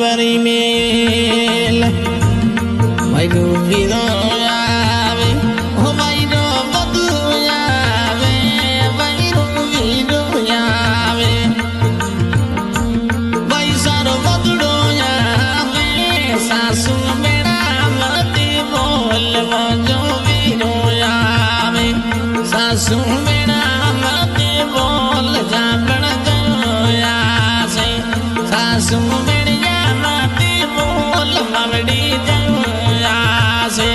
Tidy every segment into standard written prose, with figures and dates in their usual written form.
પીવરી મેલ માયરો વીરો આવે હો માયરો બધું આવે માયરો વીરો આવે ભાઈ સારો બધુડો આવે સાસુ મેળા મતી બોલવો જો વીરો આવે સાસુ મેળા મતી બોલ જાબણ ગયો છે સાસુ મેળિયા મતી બોલ માવડી ગયો છે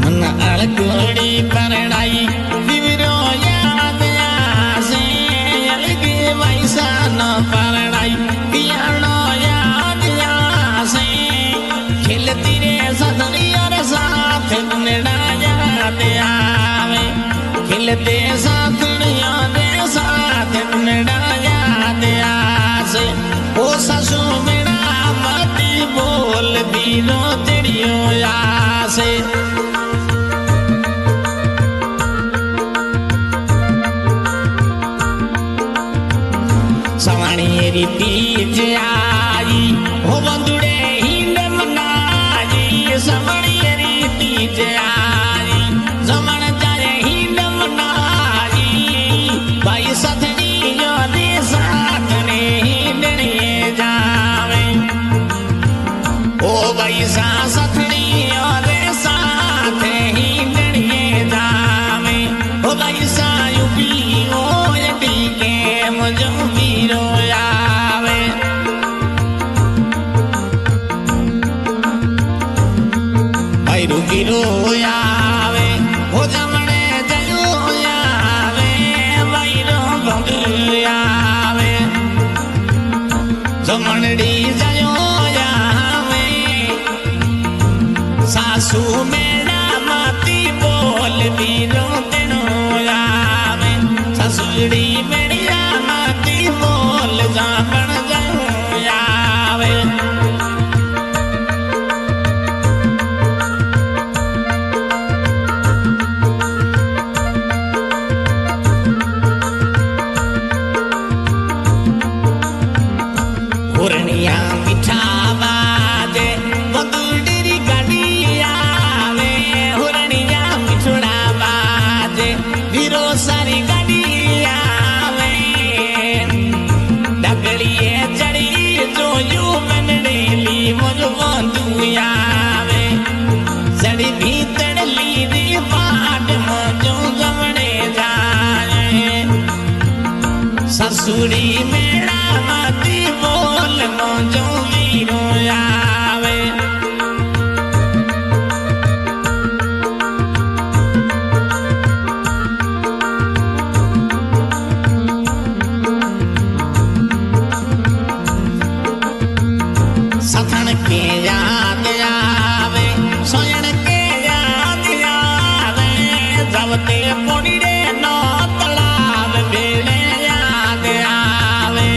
મન અળગોડી પરણાઈ વિવરો યાદ આશે અલગી વૈસા ન પરણાઈ પિયાણો યાદ આશે ખેલતી રે સદનિયા રે સાથ નડા યાદ આવે ખેલતે સાથણિયા રે સાથ નડા યાદ આશે ઓ સાસુ મેળા મતી બોલ બીનો તેડિયો આશે સવાણી રીતી જ આઈ હો બંધુડે હિંડ મનાઈ સવાણી રીતી જ આઈ જમણ જાય હિંડ મનાઈ ભાઈ સાથણી યોને સાથને હિંડણે જાવે ઓ ભાઈ સાથણી યોને સાથે હિંડણે જાવે ઓ ભાઈ સાયુપી ઓય ટીકે મજો વીરો આવે ભાઈ વીરો આવે હો જમણે જયો આવે ભાઈરો ભંગ આવે જમણડી જયો આવે સાસુ મેળા મતી બોલ વીરો તેનો આવે સાસુડી મેળિયા મતી બોલ જાબણ ગયો આવે હુરણિયા મીઠા બાજે વગુડીરી ગાડી આવે હુરણિયા મીઠડા બાજે વીરો સારી ગાડી આવે ડગલીએ ચડી જોયું મંડળેલી મોજ વધુ આવે ચડી ભીતર લીધી પાટ મોજો ગમડે જાય સસુડી મેળા મતી બોલ મોજો વીરો આવે સથણ કે યાદ આવે સોયણ કે યાદ આવે જવતે પોડી રે નો તળાવ ભેડે યાદ આવે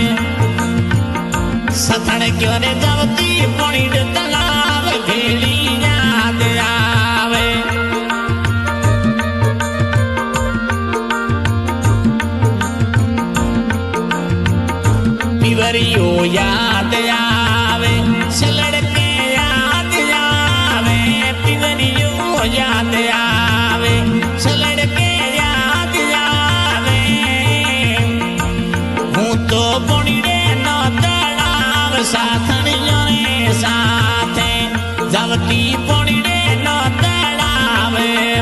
સથણ ક્યો રે જવતી પોડી રે તળાવ ભેડી યાદ આવે પીવરીઓ યાદ આવે સલડ કે યાદ આવે પીવરીઓ યાદ આવે સલડ કે યાદ આવે હું તો પોણી રે નો તળાવ સાથણીઓ રે સાથે જવતી પોણી રે નો તળાવ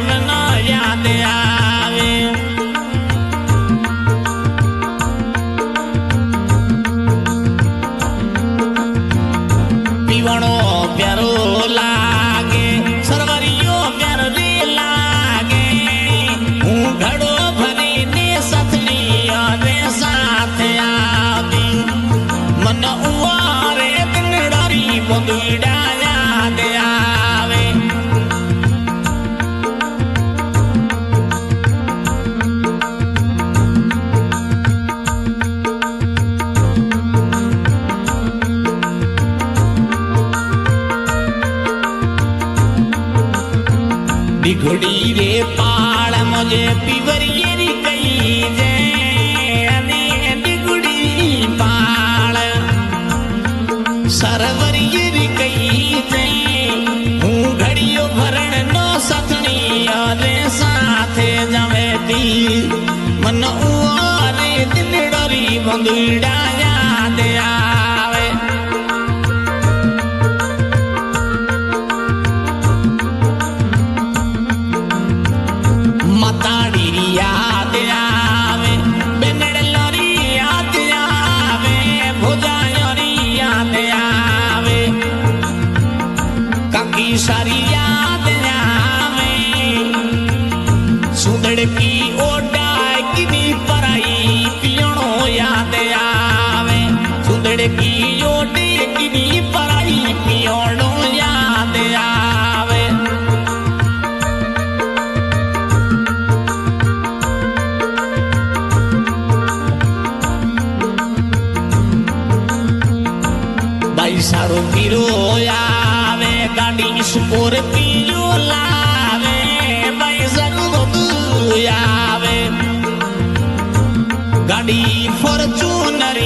મનો યાદ આવે दिघोड़ी रे पाल मुझे पिवरियरी कई जे दिघोड़ी पाल सरवरियरी कई जे हूँ घड़ियों भरण नो सतनी रे साथे जवेती मन उरे दिल डरी बंदुड़ा याद आवे मताड़ी याद आवे बेनड़ लोरी याद आवे भुजायोरी याद आवे काकी सारी याद आवे सुंदड़ की ओडा किनी पराई पियोणो याद आवे सुंदड़ की ओडे किनी पराई पियोणो याद आवे भाई सारो पीरो आवे गाड़ी स्कॉर्पियो लावे भाई सारो आवे गाड़ी फॉर्च्यूनर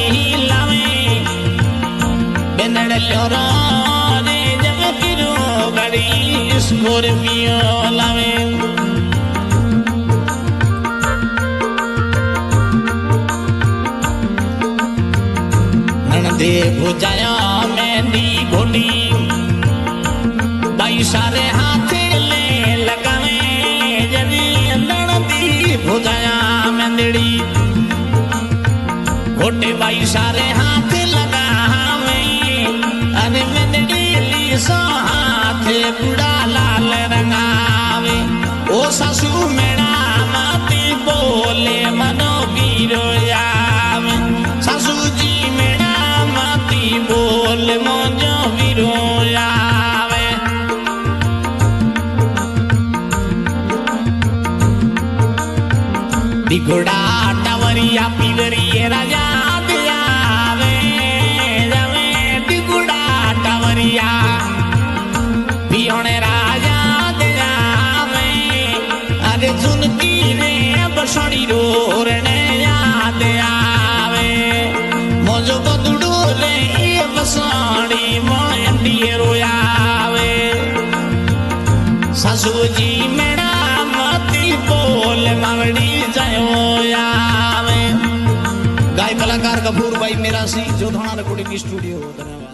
लावे बेनड़ लोरा रे जब पीरो गाड़ी स्कॉर्पियो लावे ननदे भुजाया मेहंदी घोड़ी भाई सारे हाथे ले लगावे जदी ननदी भुजाया मेहंदी घोटे भाई सारे हाथ लगावे अरे मेहंदी ली सो हाथ बुढ़ा लाल रंगावे ओ सासू मेरा माती बोले मनो गिरो आवे सासू जी मेरा माती बोल मोजो गिरो आवे दिघोड़ा टावरिया पिवरिये राजा आवे जावे दिघोड़ा टावरिया पियोने राजा आवे अरे झुनकी रे बसड़ी रोरने याद आवे मोजो बदुडो ले ये बसड़ी मोयंडी रोयावे सासू जी मेरा मती बोल मावड़ी जायो आवे गाय कलाकार कपूर भाई मेरा सी जोधाना रिकॉर्डिंग स्टूडियो धन्यवाद।